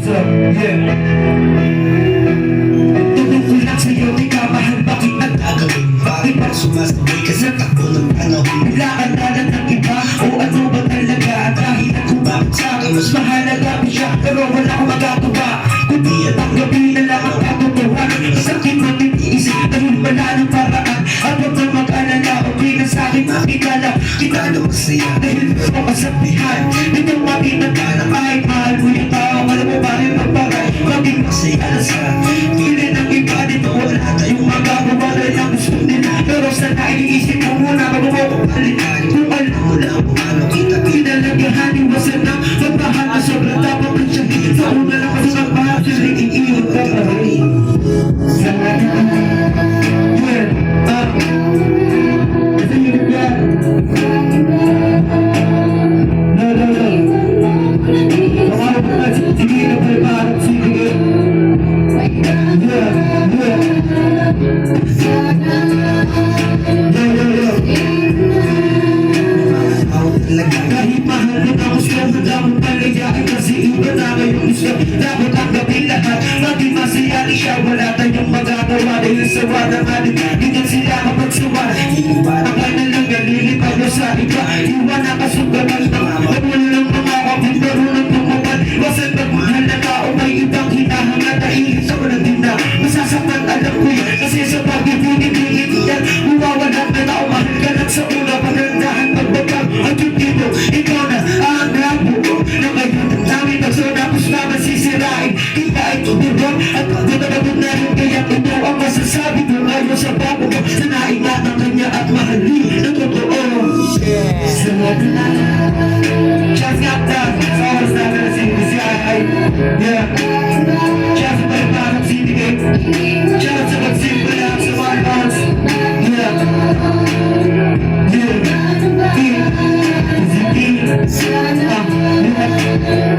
So, yeah. Tanong ko lang sa'yo, di ka mahal, bakit nagagawin? Bakit ba sumasabay ka sa takbo ng panahon? Bigla ka na lang ng iba, o ano ba talaga? Dahil kung bakit sa'kin mas mahalaga pa siya, pero wala akong magagawa kundi at ang gabi na lang ang katotohanan. Sakit na titiisip, dahil wala ng paraan. At huwag kang mag-alala, okay na sa'kin makikala. Kita na masaya, dahil gusto kasabihan. Itong makikita na kahit mahal mo yung tao, alam mo ba rin magparay? Maging masaya na sa pili ng iba dito, wala tayong magagawa na lang gusto nila. Pero sana iisip mo muna bago mo kupalitan. Kung alam mo lang kung ano kita pinalagahan, iwasan na magmahal na sobrang tapang ka siya. Sa una lang kasi magmahal siya, iiiwan ka pa rin. Kahit mahal na ako siya, madamang palayain kasi iba na ngayong isla. Dapat ang gabi lahat, maging masayari siya. Wala tayong magagawa dahil sawa ng ating ganyan sila kapagsawa. Akay na lang nalilipad na sa iba, iwan na kasugaman ng wala lang mga kapit marunong tumupad. Wasan pagmahal na tao, may ibang hinahangad na ilit sa walang din na masasaktan, alam ko yan. Kasi sa pag-ibig-ibig yan, umawalan na tao, mahal ka lang sa una. Pagandahan magbabag ang dito, ikaw na ang nabuo na ngayon ang namin nagso tapos na masisirain. Kita ito diba at pagkakabot na rin kaya ito ang masasabi ko ngayon sa bago mo. Sana ingatan kanya at mahalin na totoo. Sunod na just got that sa oras na nalasing si Ay. Yeah, just sa pagparang sinigay, just sa pagsimpa lang sa mga bounce. Yeah, yeah.